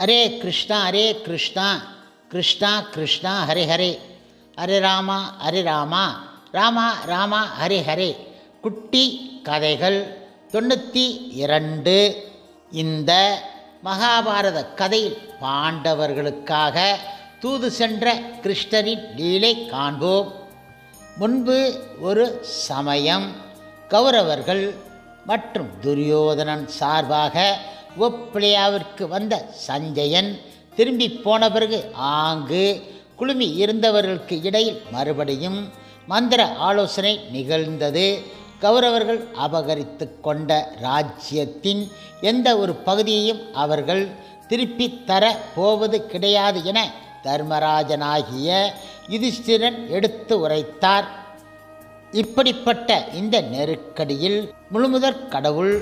ஹரே கிருஷ்ணா கிருஷ்ணா கிருஷ்ணா ஹரே ஹரே ஹரே ராமா ராமா ராமா ஹரே ஹரே. குட்டி கதைகள் 92. இந்த மகாபாரத கதையில் பாண்டவர்களுக்காக தூது சென்ற கிருஷ்ணரின் லீலை காண்போம். முன்பு ஒரு சமயம் கௌரவர்கள் மற்றும் துரியோதனன் சார்பாக ஒப்பிளையாவிற்கு வந்த சஞ்சயன் திரும்பி போன பிறகு ஆங்கு குழுமி இருந்தவர்களுக்கு இடையில் மறுபடியும் மந்திர ஆலோசனை நிகழ்ந்தது. கௌரவர்கள் அபகரித்து கொண்ட ராஜ்யத்தின் எந்த ஒரு பகுதியையும் அவர்கள் திருப்பி தர போவது கிடையாது என தர்மராஜனாகிய யுதிஷ்டிரன் எடுத்து உரைத்தார். இப்படிப்பட்ட இந்த நெருக்கடியில் முழுமுதற் கடவுள்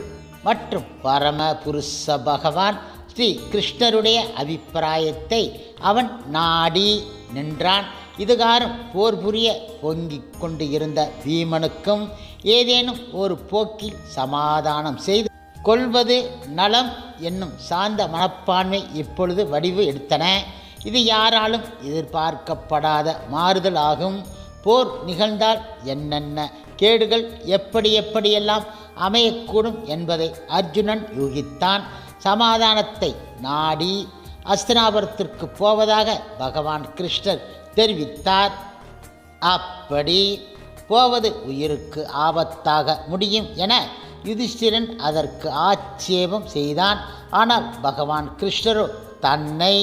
மற்றும் பரம புருஷ பகவான் ஸ்ரீ கிருஷ்ணருடைய அபிப்பிராயத்தை அவன் நாடி நின்றான். இதுகாரும் போர் புரிய பொங்கிக் கொண்டு இருந்த பீமனுக்கும் ஏதேனும் ஒரு போக்கில் சமாதானம் செய்து கொள்வது நலம் என்னும் சார்ந்த மனப்பான்மை இப்பொழுது வடிவு எடுத்தன. இது யாராலும் எதிர்பார்க்கப்படாத மாறுதல் ஆகும். போர் நிகழ்ந்தால் என்னென்ன கேடுகள் எப்படியெல்லாம் அமையக்கூடும் என்பதை அர்ஜுனன் யூகித்தான். சமாதானத்தை நாடி அஸ்தினாபுரத்திற்கு போவதாக பகவான் கிருஷ்ணர் தெரிவித்தார். அப்படி போவது உயிருக்கு ஆபத்தாக முடியும் என யுதிஷ்டிரன் அதற்கு ஆட்சேபம் செய்தான். ஆனால் பகவான் கிருஷ்ணரோ தன்னை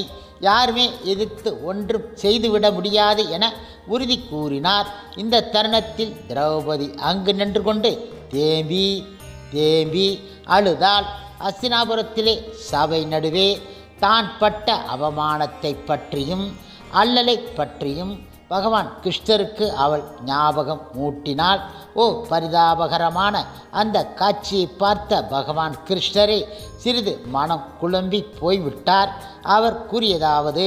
யாருமே எதிர்த்து ஒன்றும் செய்துவிட முடியாது என உறுதி கூறினார். இந்த தருணத்தில் திரௌபதி அங்கு நின்று கொண்டு தேம்பி அழுதாள். அஸ்தினாபுரத்திலே சபை நடுவே தான் பட்ட அவமானத்தை பற்றியும் அல்லலை பற்றியும் பகவான் கிருஷ்ணருக்கு அவள் ஞாபகம் மூட்டினாள். பரிதாபகரமான அந்த காட்சியை பார்த்த பகவான் கிருஷ்ணரே சிறிது மனம் குழம்பி போய்விட்டார். அவர் கூறியதாவது,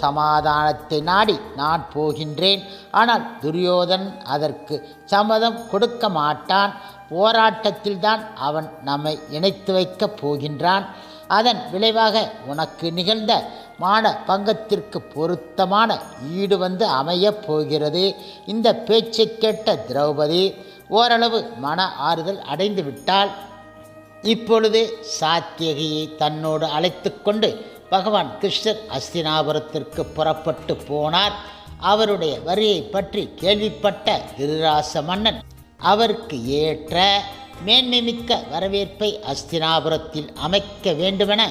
சமாதானத்தை நாடி நான் போகின்றேன். ஆனால் துரியோதன் அதற்கு சம்மதம் கொடுக்க மாட்டான். போராட்டத்தில்தான் அவன் நம்மை இணைத்து வைக்கப் போகின்றான். அதன் விளைவாக உனக்கு நிகழ்ந்த மான பங்கத்திற்கு பொருத்தமான ஈடு வந்து அமையப் போகிறது. இந்த பேச்சை கேட்ட திரௌபதி ஓரளவு மன ஆறுதல் அடைந்து விட்டாள். இப்பொழுது சாத்தியகியை தன்னோடு அழைத்து கொண்டு பகவான் கிருஷ்ணர் அஸ்தினாபுரத்திற்கு புறப்பட்டு போனார். அவருடைய வருகையை பற்றி கேள்விப்பட்ட திருராச மன்னன் அவருக்கு ஏற்ற மேன்மைமிக்க வரவேற்பை அஸ்தினாபுரத்தில் அமைக்க வேண்டுமென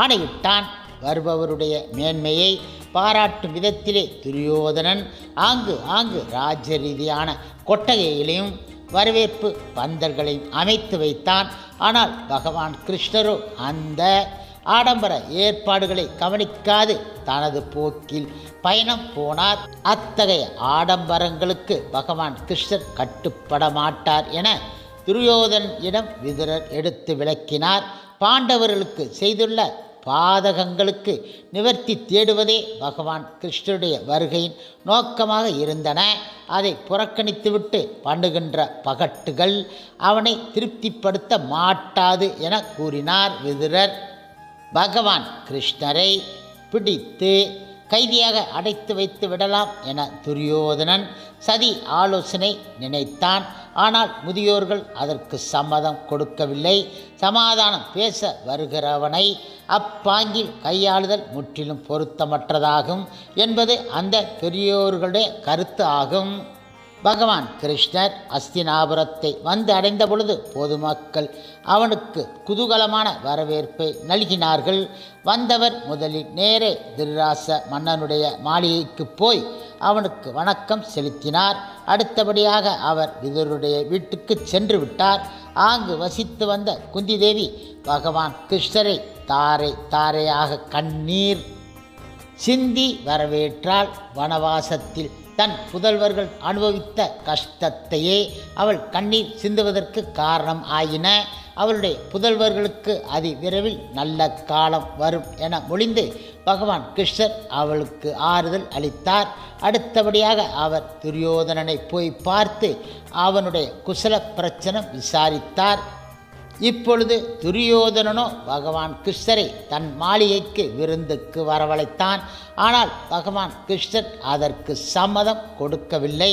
ஆணையிட்டான். வருபவருடைய மேன்மையை பாராட்டும் விதத்திலே துரியோதனன் ஆங்கு ராஜரீதியான கொட்டகைகளையும் வரவேற்பு பந்தல்களையும் அமைத்து வைத்தான். ஆனால் பகவான் கிருஷ்ணரோ அந்த ஆடம்பர ஏற்பாடுகளை கவனிக்காது தனது போக்கில் பயணம் போனார். அத்தகைய ஆடம்பரங்களுக்கு பகவான் கிருஷ்ணர் கட்டுப்பட மாட்டார் என துரியோதனிடம் விதுரர் எடுத்து விளக்கினார். பாண்டவர்களுக்கு செய்துள்ள பாதகங்களுக்கு நிவர்த்தி தேடுவதே பகவான் கிருஷ்ணருடைய வருகையின் நோக்கமாக இருந்தன. அதை புறக்கணித்துவிட்டு பண்ணுகின்ற பகட்டுகள் அவனை திருப்திப்படுத்த மாட்டாது என கூறினார் விதுரர். பகவான் கிருஷ்ணரை பிடித்து கைதியாக அடைத்து வைத்து விடலாம் என துரியோதனன் சதி ஆலோசனை நினைத்தான். ஆனால் முதியோர்கள் அதற்கு சம்மதம் கொடுக்கவில்லை. சமாதானம் பேச வருகிறவனை அப்பாங்கில் கையாளுதல் முற்றிலும் பொருத்தமற்றதாகும் என்பது அந்த பெரியோர்களுடைய கருத்து ஆகும். பகவான் கிருஷ்ணர் அஸ்தினாபுரத்தை வந்து அடைந்த பொழுது பொதுமக்கள் அவனுக்கு குதூகலமான வரவேற்பை நல்கினார்கள். வந்தவர் முதலில் நேரே திருராச மன்னனுடைய மாளிகைக்கு போய் அவனுக்கு வணக்கம் செலுத்தினார். அடுத்தபடியாக அவர் விதுரருடைய வீட்டுக்கு சென்று விட்டார். ஆங்கு வசித்து வந்த குந்தி தேவி பகவான் கிருஷ்ணரை தாரையாக கண்ணீர் சிந்தி வரவேற்றாள். வனவாசத்தில் தன் புதல்வர்கள் அனுபவித்த கஷ்டத்தையே அவள் கண்ணீர் சிந்துவதற்கு காரணம் ஆயின. அவளுடைய புதல்வர்களுக்கு விரைவில் நல்ல காலம் வரும் என மொழிந்து பகவான் கிருஷ்ணர் அவளுக்கு ஆறுதல் அளித்தார். அடுத்தபடியாக அவர் துரியோதனனை போய் பார்த்து அவனுடைய குசல பிரச்சனை விசாரித்தார். இப்பொழுது துரியோதனனோ பகவான் கிருஷ்ணரை தன் மாளிகைக்கு விருந்துக்கு வரவழைத்தான். ஆனால் பகவான் கிருஷ்ணர் அதற்கு சம்மதம் கொடுக்கவில்லை.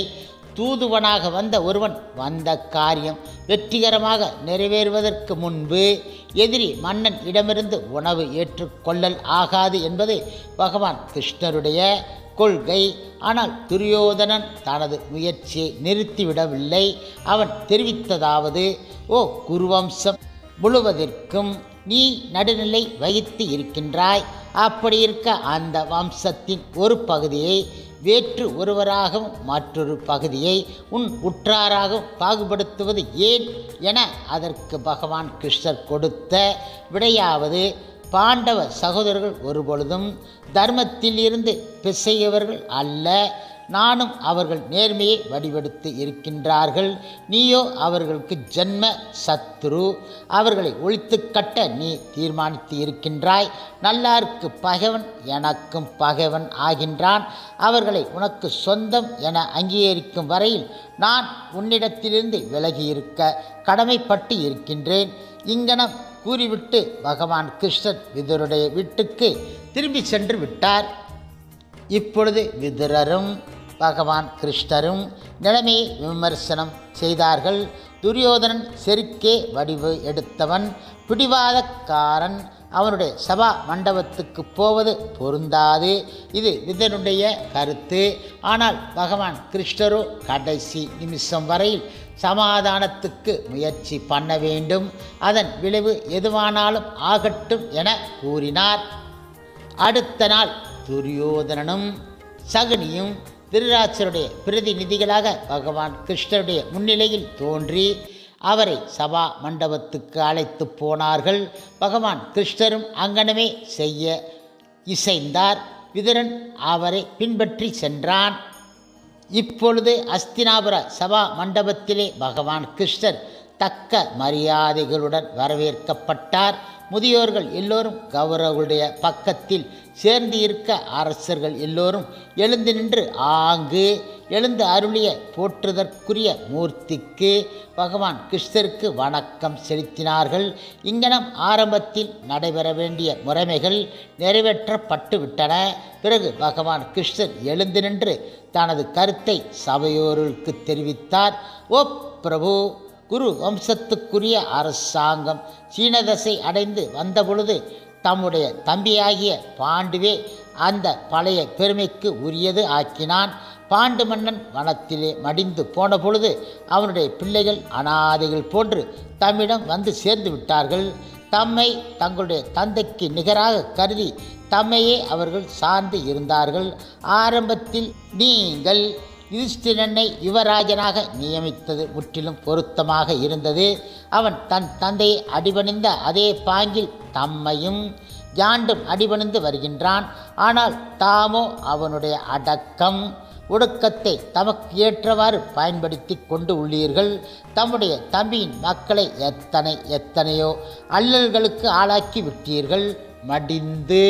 தூதுவனாக வந்த ஒருவன் வந்த காரியம் வெற்றிகரமாக நிறைவேறுவதற்கு முன்பு எதிரி மன்னன் இடமிருந்து உணவு ஏற்றுக்கொள்ளல் ஆகாது என்பது பகவான் கிருஷ்ணருடைய கொள்கை. ஆனால் துரியோதனன் தனது முயற்சியை நிறுத்திவிடவில்லை. அவன் தெரிவித்ததாவது, ஓ குருவம்சம் முழுவதற்கும் நீ நடுநிலை வகித்து இருக்கின்றாய். அப்படி இருக்க அந்த வம்சத்தின் ஒரு பகுதியை வேற்று ஒருவராகவும் மற்றொரு பகுதியை உன் உற்றாராகவும் பாகுபடுத்துவது ஏன் என அதற்கு பகவான் கிருஷ்ணர் கொடுத்த விடையாவது, பாண்டவ சகோதரர்கள் ஒருபொழுதும் தர்மத்தில் இருந்து பிசையவர்கள் அல்ல. நானும் அவர்கள் நேர்மையை வடிவெடுத்து இருக்கின்றார்கள். நீயோ அவர்களுக்கு ஜென்ம சத்ரு. அவர்களை ஒழித்து கட்ட நீ தீர்மானித்து இருக்கின்றாய். நல்லாருக்கு பகைவன் எனக்கும் பகைவன் ஆகின்றான். அவர்களை உனக்கு சொந்தம் என அங்கீகரிக்கும் வரையில் நான் உன்னிடத்திலிருந்து விலகியிருக்க கடமைப்பட்டு இருக்கின்றேன். இங்கனம் கூறிவிட்டு பகவான் கிருஷ்ணர் விதுரருடைய வீட்டுக்கு திரும்பி சென்று விட்டார். இப்பொழுது விதுரரும் பகவான் கிருஷ்ணரும் நிலைமையை விமர்சனம் செய்தார்கள். துரியோதனன் செருக்கே வடிவு எடுத்தவன், பிடிவாதக்காரன். அவனுடைய சபா மண்டபத்துக்கு போவது பொருந்தாது. இது விதுரனுடைய கருத்து. ஆனால் பகவான் கிருஷ்ணரோ கடைசி நிமிஷம் வரையில் சமாதானத்துக்கு முயற்சி பண்ண வேண்டும். அதன் விளைவு எதுவானாலும் ஆகட்டும் என கூறினார். அடுத்த நாள் துரியோதனனும் சகுனியும் திருதராஷ்டிரருடைய பிரதிநிதிகளாக பகவான் கிருஷ்ணருடைய முன்னிலையில் தோன்றி அவரை சபா மண்டபத்துக்கு அழைத்து போனார்கள். பகவான் கிருஷ்ணரும் அங்கனமே செய்ய இசைந்தார். விதுரன் அவரை பின்பற்றி சென்றான். இப்பொழுது அஸ்தினாபுர சபா மண்டபத்திலே பகவான் கிருஷ்ணர் தக்க மரியாதைகளுடன் வரவேற்கப்பட்டார். முதியோர்கள் எல்லோரும் கௌரவர்களுடைய பக்கத்தில் சேர்ந்து இருக்க அரசர்கள் எல்லோரும் எழுந்து நின்று ஆங்கு எழுந்து அருளிய போற்றுதற்குரிய மூர்த்திக்கு பகவான் கிருஷ்ணருக்கு வணக்கம் செலுத்தினார்கள். இங்கனம் ஆரம்பத்தில் நடைபெற வேண்டிய முறைமைகள் நிறைவேற்றப்பட்டு விட்டன. பிறகு பகவான் கிருஷ்ணர் எழுந்து நின்று தனது கருத்தை சபையோருக்கு தெரிவித்தார். ஓ பிரபு, குரு வம்சத்துக்குரிய அரசாங்கம் சீனதசை அடைந்து வந்தபொழுது தம்முடைய தம்பியாகிய பாண்டுவே அந்த பழைய பெருமைக்கு உரியது ஆக்கினான். பாண்டு மன்னன் வனத்திலே மடிந்து போன பொழுது அவனுடைய பிள்ளைகள் அனாதைகள் போன்று தம்மிடம் வந்து சேர்ந்து விட்டார்கள். தம்மை தங்களுடைய தந்தைக்கு நிகராக கருதி தம்மையே அவர்கள் சார்ந்து இருந்தார்கள். ஆரம்பத்தில் நீங்கள் யுதிஷ்டிரனை யுவராஜனாக நியமித்தது முற்றிலும் பொருத்தமாக இருந்தது. அவன் தன் தந்தையை அடிபணிந்த அதே பாங்கில் தம்மையும் யாண்டும் அடிபணிந்து வருகின்றான். ஆனால் தாமோ அவனுடைய அடக்கம் ஒடுக்கத்தை தமக்கு ஏற்றவாறு பயன்படுத்தி கொண்டு உள்ளீர்கள். தம்முடைய தம்பியின் மக்களை எத்தனையோ அல்லல்களுக்கு ஆளாக்கி விட்டீர்கள். மடிந்து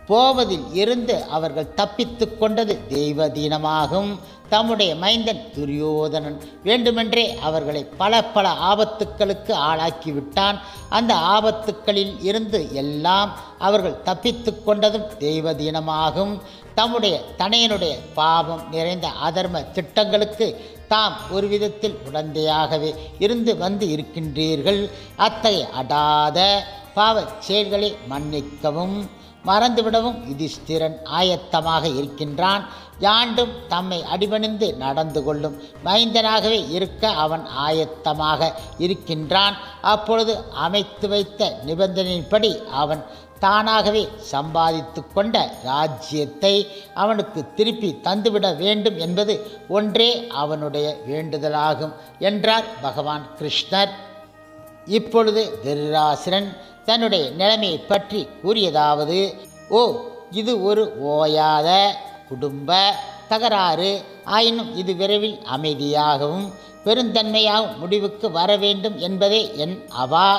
போவதில் இருந்து அவர்கள் தப்பித்து கொண்டது தெய்வதீனமாகும். தம்முடைய மைந்தன் துரியோதனன் வேண்டுமென்றே அவர்களை பல ஆபத்துக்களுக்கு ஆளாக்கிவிட்டான். அந்த ஆபத்துக்களில் இருந்து எல்லாம் அவர்கள் தப்பித்து கொண்டதும் தெய்வதீனமாகும். தம்முடைய தனையனுடைய பாவம் நிறைந்த அதர்ம திட்டங்களுக்கு தாம் ஒரு விதத்தில் உடந்தையாகவே இருந்து வந்து இருக்கின்றீர்கள். அத்தகைய அடாத பாவச் செயல்களை மன்னிக்கவும் மறந்துவிடவும் யுதிஷ்டிரன் ஆயத்தமாக இருக்கின்றான். யாண்டும் தம்மை அடிபணிந்து நடந்து கொள்ளும் மைந்தனாகவே இருக்க அவன் ஆயத்தமாக இருக்கின்றான். அப்பொழுது அமைத்து வைத்த நிபந்தனையின்படி அவன் தானாகவே சம்பாதித்து கொண்ட ராஜ்யத்தை அவனுக்கு திருப்பி தந்துவிட வேண்டும் என்பது ஒன்றே அவனுடைய வேண்டுதலாகும் என்றார் பகவான் கிருஷ்ணர். இப்பொழுது திருதராஷ்டிரன் தன்னுடைய நிலைமையை பற்றி கூறியதாவது, ஓ, இது ஒரு ஓயாத குடும்ப தகராறு. ஆயினும் இது விரைவில் அமைதியாகவும் பெருந்தன்மையாகவும் முடிவுக்கு வர வேண்டும் என்பதே என் அவா.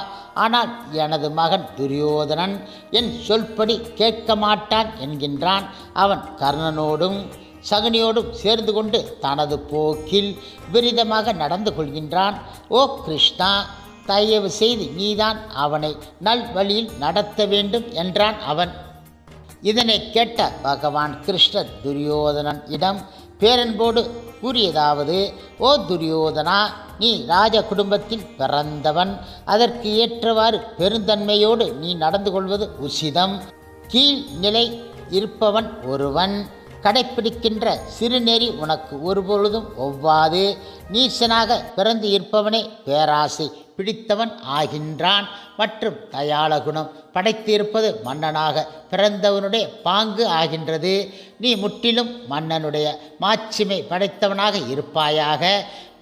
ஆனால் எனது மகன் துரியோதனன் என் சொல்படி கேட்க மாட்டான் என்கின்றான். அவன் கர்ணனோடும் சகுனியோடும் சேர்ந்து கொண்டு தனது போக்கில் விபரீதமாக நடந்து கொள்கின்றான். ஓ கிருஷ்ணா, தயவு செய்து நீதான் அவனை நல் வழியில் நடத்த வேண்டும் என்றான் அவன். இதனை கேட்ட பகவான் கிருஷ்ணர் துரியோதனன் இடம் பேரன்போடு கூறியதாவது: ஓ துரியோதனா, நீ ராஜ குடும்பத்தில் பிறந்தவன். அதற்கு ஏற்றவாறு பெருந்தன்மையோடு நீ நடந்து கொள்வது உசிதம். கீழ்நிலை இருப்பவன் ஒருவன் கடைப்பிடிக்கின்ற சிறுநெறி உனக்கு ஒருபொழுதும் ஒவ்வாது. நீசனாக பிறந்து இருப்பவனே பேராசை பிடித்தவன் ஆகின்றான். மற்றும் தயாள குணம் படைத்து இருப்பது மன்னனாக பிறந்தவனுடைய பாங்கு ஆகின்றது. நீ முற்றிலும் மன்னனுடைய மாட்சிமை படைத்தவனாக இருப்பாயாக.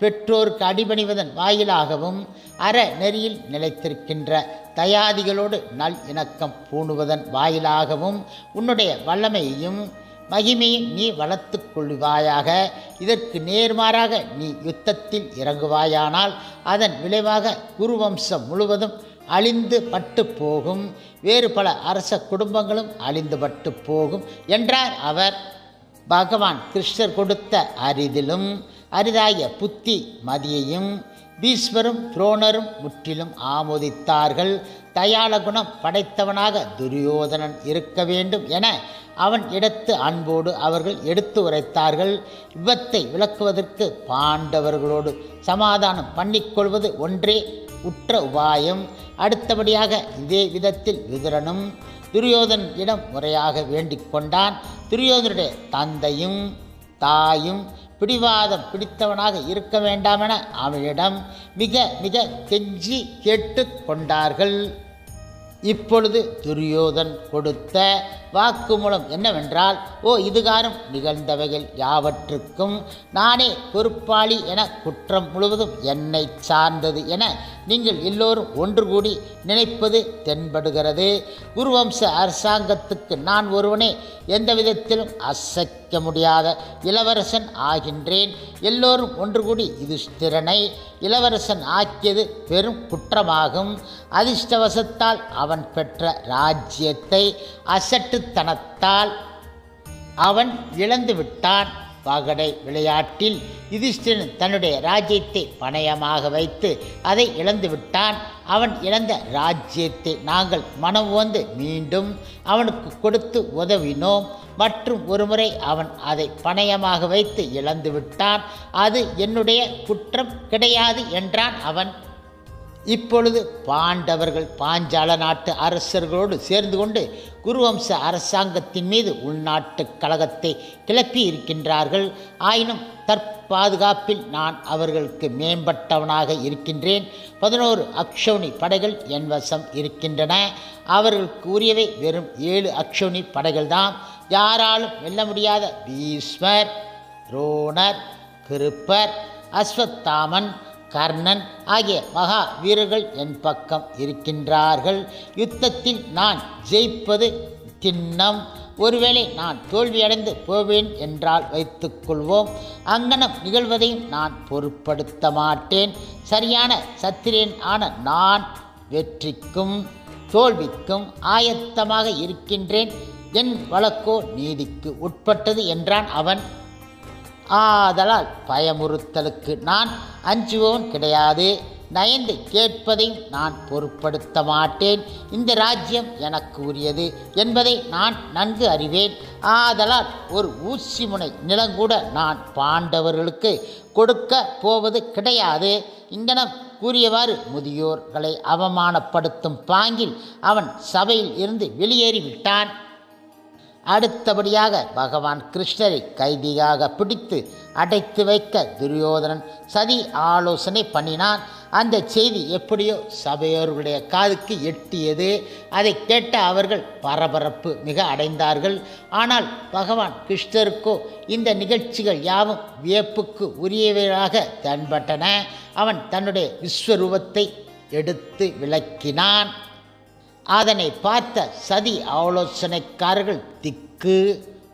பெற்றோருக்கு அடிபணிவதன் வாயிலாகவும் அற நெறியில் நிலைத்திருக்கின்ற தயாதிகளோடு நல் இணக்கம் பூணுவதன் வாயிலாகவும் உன்னுடைய வல்லமையையும் மகிமையும் நீ வளர்த்து கொள்வாயாக. இதற்கு நேர்மாறாக நீ யுத்தத்தில் இறங்குவாயானால் அதன் விளைவாக குருவம்சம் முழுவதும் அழிந்து பட்டு போகும். வேறு பல அரச குடும்பங்களும் அழிந்து பட்டு போகும் என்றார் அவர். பகவான் கிருஷ்ணர் கொடுத்த அரிதிலும் அரிதாகிய புத்தி மதியையும் பீஷ்மரும் துரோணரும் முற்றிலும் ஆமோதித்தார்கள். தயாள குணம் படைத்தவனாக துரியோதனன் இருக்க வேண்டும் என அவன் இடத்து அன்போடு அவர்கள் எடுத்து உரைத்தார்கள். விபத்தை விளக்குவதற்கு பாண்டவர்களோடு சமாதானம் பண்ணிக்கொள்வது ஒன்றே உற்ற உபாயம். அடுத்தபடியாக இதே விதத்தில் விதுரனும் துரியோதனன் இடம் முறையாக வேண்டிக் கொண்டான். துரியோதனுடைய தந்தையும் தாயும் பிடிவாதம் பிடித்தவனாக இருக்க வேண்டாமென அவனிடம் மிக மிக கெஞ்சி கேட்டு கொண்டார்கள். இப்பொழுது துரியோதன் கொடுத்த வாக்குமூலம் என்னவென்றால்: ஓ இதுகாரும் நிகழ்ந்தவைகள் யாவற்றுக்கும் நானே பொறுப்பாளி என குற்றம் முழுவதும் என்னை சார்ந்தது என நீங்கள் எல்லோரும் ஒன்று கூடி நினைப்பது தென்படுகிறது. குருவம்ச அரசாங்கத்துக்கு நான் ஒருவனே எந்த விதத்திலும் அசைக்க முடியாத இளவரசன் ஆகின்றேன். எல்லோரும் ஒன்று கூடி யுதிஷ்டிரனை இளவரசன் ஆக்கியது பெரும் குற்றமாகும். அதிர்ஷ்டவசத்தால் அவன் பெற்ற ராஜ்யத்தை அசட்டுத்தனத்தால் அவன் இழந்து விட்டான். பகடை விளையாட்டில் யுதிஷ்டிரன் தன்னுடைய ராஜ்யத்தை பணயமாக வைத்து அதை இழந்து விட்டான். அவன் இழந்த ராஜ்யத்தை நாங்கள் மனம் வந்து மீண்டும் அவனுக்கு கொடுத்து உதவினோம். மற்றும் ஒருமுறை அவன் அதை பணயமாக வைத்து இழந்து விட்டான். அது என்னுடைய குற்றம் கிடையாது என்றான் அவன். இப்பொழுது பாண்டவர்கள் பாஞ்சால நாட்டு அரசர்களோடு சேர்ந்து கொண்டு குருவம்ச அரசாங்கத்தின் மீது உள்நாட்டு கலகத்தை கிளப்பி இருக்கின்றார்கள். ஆயினும் தற்பாதுகாப்பில் நான் அவர்களுக்கு மேம்பட்டவனாக இருக்கின்றேன். 11 அக்ஷௌனி படைகள் என் வசம் இருக்கின்றன. அவர்களுக்கு உரியவை வெறும் 7 அக்ஷௌனி படைகள்தான். யாராலும் வெல்ல முடியாத பீஷ்மர், துரோணர், கிருப்பர், அஸ்வத்தாமன், கர்ணன் ஆகிய மகா வீரர்கள் என் பக்கம் இருக்கின்றார்கள். யுத்தத்தில் நான் ஜெயிப்பது திண்ணம். ஒருவேளை நான் தோல்வியடைந்து போவேன் என்றால் வைத்துக்கொள்வோம். அங்கனம் நிகழ்வதையும் நான் பொருட்படுத்த மாட்டேன். சரியான சத்திரியன் ஆன நான் வெற்றிக்கும் தோல்விக்கும் ஆயத்தமாக இருக்கின்றேன். என் வழக்கோ நீதிக்கு உட்பட்டது என்றான் அவன். ஆதலால் பயமுறுத்தலுக்கு நான் அஞ்சுவோன் கிடையாது. நயந்து கேட்பதையும் நான் பொருட்படுத்த மாட்டேன். இந்த ராஜ்யம் எனக்கு உரியது என்பதை நான் நன்கு அறிவேன். ஆதலால் ஒரு ஊசி முனை நிலங்கூட நான் பாண்டவர்களுக்கு கொடுக்க போவது கிடையாது. இங்கனம் கூறியவாறு முதியோர்களை அவமானப்படுத்தும் பாங்கில் அவன் சபையில் இருந்து வெளியேறிவிட்டான். அடுத்தபடியாக பகவான் கிருஷ்ணரை கைதியாக பிடித்து அடைத்து வைக்க துரியோதனன் சதி ஆலோசனை பண்ணினான். அந்த செய்தி எப்படியோ சபையோர்களுடைய காதுக்கு எட்டியது. அதை கேட்ட அவர்கள் பரபரப்பு மிக அடைந்தார்கள். ஆனால் பகவான் கிருஷ்ணருக்கோ இந்த நிகழ்ச்சிகள் யாவும் வியப்புக்கு உரியவையாக தென்பட்டன. அவன் தன்னுடைய விஸ்வரூபத்தை எடுத்து விளக்கினான். அதனை பார்த்த சதி ஆலோசனைக்காரர்கள் திக்கு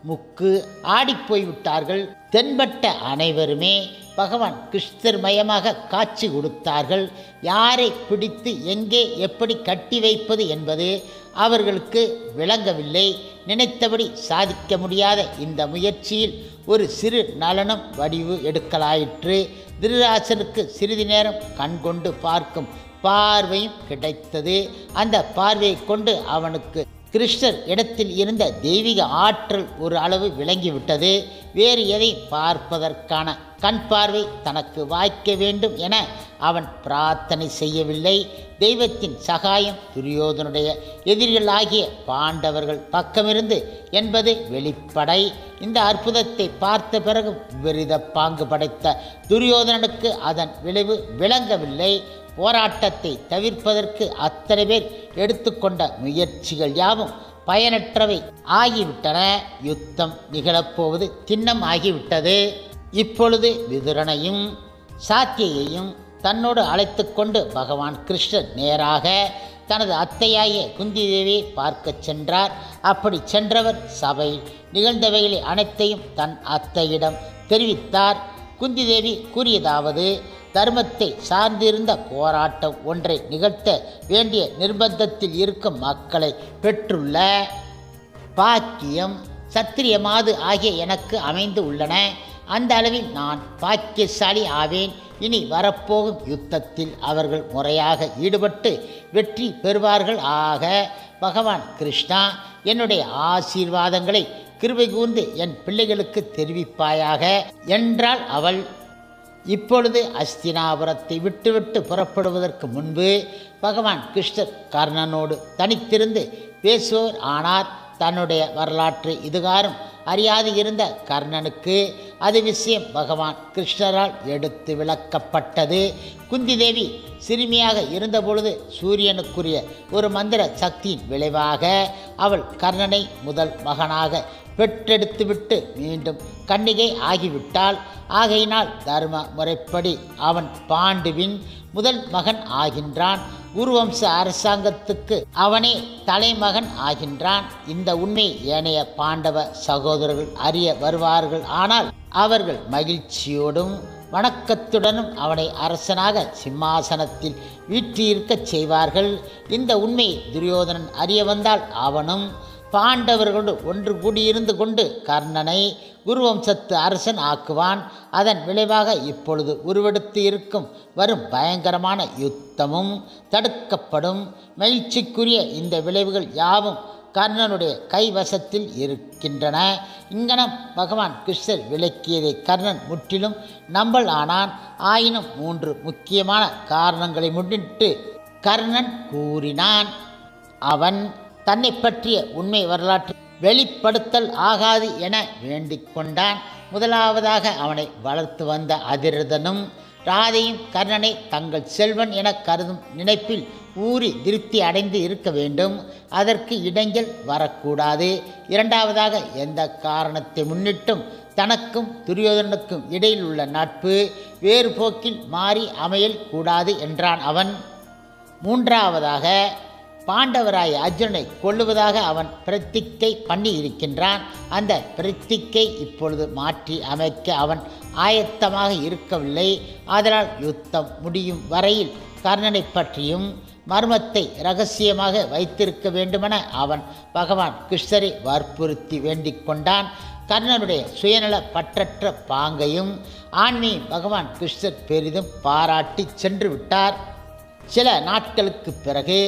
முக்கு ஆடிப்போய்விட்டார்கள். தென்பட்ட அனைவருமே பகவான் கிருஷ்ணர் மயமாக காட்சி கொடுத்தார்கள். யாரை பிடித்து எங்கே எப்படி கட்டி வைப்பது என்பது அவர்களுக்கு விளங்கவில்லை. நினைத்தபடி சாதிக்க முடியாத இந்த முயற்சியில் ஒரு சிறு நலனம் வடிவு எடுக்கலாயிற்று. திருராசனுக்கு சிறிது நேரம் கண்கொண்டு பார்க்கும் பார்வையும் கிடைத்தது. அந்த பார்வையை கொண்டு அவனுக்கு கிருஷ்ணர் இடத்தில் இருந்த தெய்வீக ஆற்றல் ஒரு அளவு விளங்கிவிட்டது. வேறு எதை பார்ப்பதற்கான கண் பார்வை தனக்கு வாய்க்க வேண்டும் என அவன் பிரார்த்தனை செய்யவில்லை. தெய்வத்தின் சகாயம் துரியோதனுடைய எதிரிகளாகிய பாண்டவர்கள் பக்கமிருந்து என்பது வெளிப்படை. இந்த அற்புதத்தை பார்த்த பிறகு விபரீத பாங்கு படைத்த துரியோதனனுக்கு அதன் விளைவு விளங்கவில்லை. போராட்டத்தை தவிர்ப்பதற்கு அத்தனை பேர் எடுத்துக்கொண்ட முயற்சிகள் யாவும் பயனற்றவை ஆகிவிட்டன. யுத்தம் நிகழப்போவது திண்ணம் ஆகிவிட்டது. இப்பொழுது விதுரனையும் சாத்தியையும் தன்னோடு அழைத்து கொண்டு பகவான் கிருஷ்ணர் நேராக தனது அத்தையாகிய குந்தி தேவியை பார்க்க சென்றார். அப்படி சென்றவர் சபையில் நிகழ்ந்தவைகளை அனைத்தையும் தன் அத்தையிடம் தெரிவித்தார். குந்தி தேவி கூறியதாவது: தர்மத்தை சார்ந்திருந்த போராட்டம் ஒன்றை நிகழ்த்த வேண்டிய நிர்பந்தத்தில் இருக்கும் மக்களை பெற்றுள்ள பாக்கியம் சத்திரியமாது ஆகிய எனக்கு அமைந்து உள்ளன. அந்த அளவில் நான் பாக்கியசாலி ஆவேன். இனி வரப்போகும் யுத்தத்தில் அவர்கள் முறையாக ஈடுபட்டு வெற்றி பெறுவார்கள். ஆக பகவான் கிருஷ்ணா, என்னுடைய ஆசீர்வாதங்களை கிருபை கூர்ந்து என் பிள்ளைகளுக்கு தெரிவிப்பாயாக என்றாள் அவள். இப்பொழுது அஸ்தினாபுரத்தை விட்டுவிட்டு புறப்படுவதற்கு முன்பு பகவான் கிருஷ்ணர் கர்ணனோடு தனித்திருந்து பேசுவோர் ஆனார். தன்னுடைய வரலாற்றை இதுகாரும் அறியாது இருந்த கர்ணனுக்கு அது விஷயம் பகவான் கிருஷ்ணரால் எடுத்து விளக்கப்பட்டது. குந்தி தேவி சிறுமியாக இருந்தபொழுது சூரியனுக்குரிய ஒரு மந்திர சக்தியின் விளைவாக அவள் கர்ணனை முதல் மகனாக பெற்றெடுத்துவிட்டு மீண்டும் கன்னிகை ஆகிவிட்டாள். ஆகையினால் தர்ம முறைப்படி அவன் பாண்டுவின் முதல் மகன் ஆகின்றான். குருவம்ச அரசாங்கத்துக்கு அவனே தலைமகன் ஆகின்றான். இந்த உண்மை ஏனைய பாண்டவ சகோதரர்கள் அறிய வருவார்கள். ஆனால் அவர்கள் மகிழ்ச்சியோடும் வணக்கத்துடனும் அவனை அரசனாக சிம்மாசனத்தில் வீற்றிருக்கச் செய்வார்கள். இந்த உண்மையை துரியோதனன் அறிய வந்தால் அவனும் பாண்டவர்களோடு ஒன்று கூடியிருந்து கொண்டு கர்ணனை குருவம்சத்து அரசன் ஆக்குவான். அதன் விளைவாக இப்பொழுது உருவெடுத்து இருக்கும் வரும் பயங்கரமான யுத்தமும் தடுக்கப்படும். மகிழ்ச்சிக்குரிய இந்த விளைவுகள் யாவும் கர்ணனுடைய கைவசத்தில் இருக்கின்றன. இங்கனம் பகவான் கிருஷ்ணர் விளக்கியதை கர்ணன் முற்றிலும் நம்பல் ஆனான். ஆயினும் 3 முக்கியமான காரணங்களை முன்னிட்டு கர்ணன் கூறினான். அவன் தன்னை பற்றிய உண்மை வரலாற்றை வெளிப்படுத்தல் ஆகாது என வேண்டிக் கொண்டான். முதலாவதாக அவனை வளர்த்து வந்த அதிரதனும் ராதையும் கர்ணனை தங்கள் செல்வன் என கருதும் நினைப்பில் ஊறி திருப்தி அடைந்து இருக்க வேண்டும். அதற்கு இடைஞ்சல் வரக்கூடாது. இரண்டாவதாக எந்த காரணத்தை முன்னிட்டும் தனக்கும் துரியோதனுக்கும் இடையில் உள்ள நட்பு வேறு போக்கில் மாறி அமையல் கூடாது என்றான் அவன். மூன்றாவதாக பாண்டவராய அர்ஜுனனை கொல்லுவதாக அவன் பிரத்திக்கை பண்ணி இருக்கின்றான். அந்த பிரத்திக்கை இப்பொழுது மாற்றி அமைக்க அவன் ஆயத்தமாக இருக்கவில்லை. ஆதலால் யுத்தம் முடியும் வரையில் கர்ணனை பற்றியும் மர்மத்தை இரகசியமாக வைத்திருக்க வேண்டுமென அவன் பகவான் கிருஷ்ணரை வற்புறுத்தி வேண்டிக் கொண்டான். கர்ணனுடைய சுயநல பற்றற்ற பாங்கையும் ஆண்மையும் பகவான் கிருஷ்ணர் பெரிதும் பாராட்டி சென்று விட்டார். சில நாட்களுக்கு பிறகு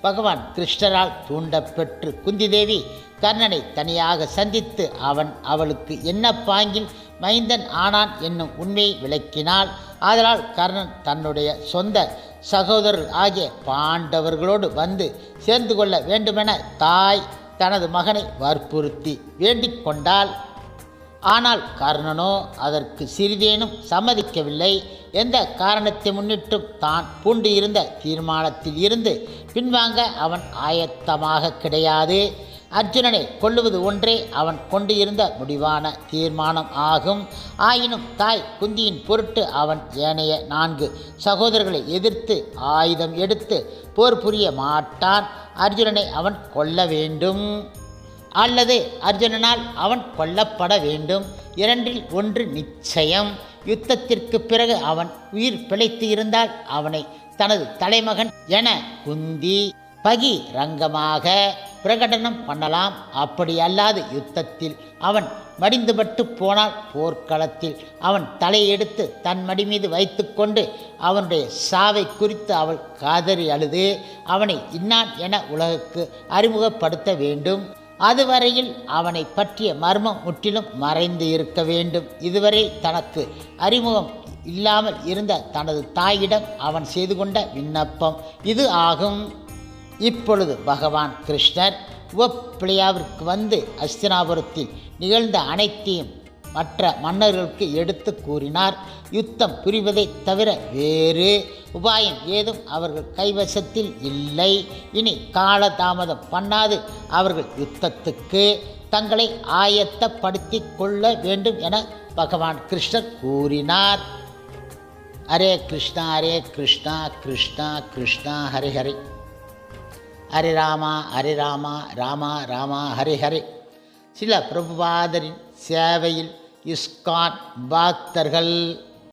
பகவான் கிருஷ்ணரால் தூண்டப்பெற்று குந்தி தேவி கர்ணனை தனியாக சந்தித்து அவன் அவளுக்கு என்ன பாங்கில் மைந்தன் ஆனான் என்னும் உண்மையை விளக்கினாள். ஆதலால் கர்ணன் தன்னுடைய சொந்த சகோதரர் ஆகிய பாண்டவர்களோடு வந்து சேர்ந்து கொள்ள வேண்டுமென தாய் தனது மகனை வற்புறுத்தி வேண்டிக் கொண்டாள். ஆனால் கர்ணனோ அதற்கு சிறிதேனும் சம்மதிக்கவில்லை. எந்த காரணத்தை முன்னிட்டும் தான் பூண்டு இருந்த தீர்மானத்தில் இருந்து பின்வாங்க அவன் ஆயத்தமாக கிடையாது. அர்ஜுனனை கொல்லுவது ஒன்றே அவன் கொண்டு இருந்த முடிவான தீர்மானம் ஆகும். ஆயினும் தாய் குந்தியின் பொருட்டு அவன் ஏனைய 4 சகோதரர்களை எதிர்த்து ஆயுதம் எடுத்து போர் புரிய மாட்டான். அர்ஜுனனை அவன் கொல்ல வேண்டும் அல்லது அர்ஜுனனால் அவன் கொல்லப்பட வேண்டும். 2இல் 1 நிச்சயம். யுத்தத்திற்கு பிறகு அவன் உயிர் பிழைத்து இருந்தால் அவனை தனது தலைமகன் என குந்தி பகிரங்கமாக பிரகடனம் பண்ணலாம். அப்படி அல்லாது யுத்தத்தில் அவன் மடிந்துபட்டு போனால் போர்க்களத்தில் அவன் தலையெடுத்து தன் மடி மீது வைத்து கொண்டு அவனுடைய சாவை குறித்து அவள் காதறி அழுது அவனை இன்னான் என உலகுக்கு அறிமுகப்படுத்த வேண்டும். அதுவரையில் அவனை பற்றிய மர்மம் முற்றிலும் மறைந்து இருக்க வேண்டும். இதுவரை தனக்கு அறிமுகம் இல்லாமல் இருந்த தனது தாயிடம் அவன் செய்து கொண்ட விண்ணப்பம் இது ஆகும். இப்பொழுது பகவான் கிருஷ்ணர் உவப்பிள்ளையாவிற்கு வந்து அஸ்தினாபுரத்தில் நிகழ்ந்த அனைத்தையும் மற்ற மன்னர்களுக்கு எடுத்து கூறினார். யுத்தம் புரிவதை தவிர வேறு உபாயம் ஏதும் அவர்கள் கைவசத்தில் இல்லை. இனி காலதாமதம் பண்ணாது அவர்கள் யுத்தத்துக்கு தங்களை ஆயத்தப்படுத்தி கொள்ள வேண்டும் என பகவான் கிருஷ்ணர் கூறினார். ஹரே கிருஷ்ணா கிருஷ்ணா கிருஷ்ணா ஹரே ஹரே, ஹரே ராமா ராமா ராமா ஹரே ஹரே. சில பிரபுபாதரின் சேவையில் இஸ்கான் பக்தர்கள்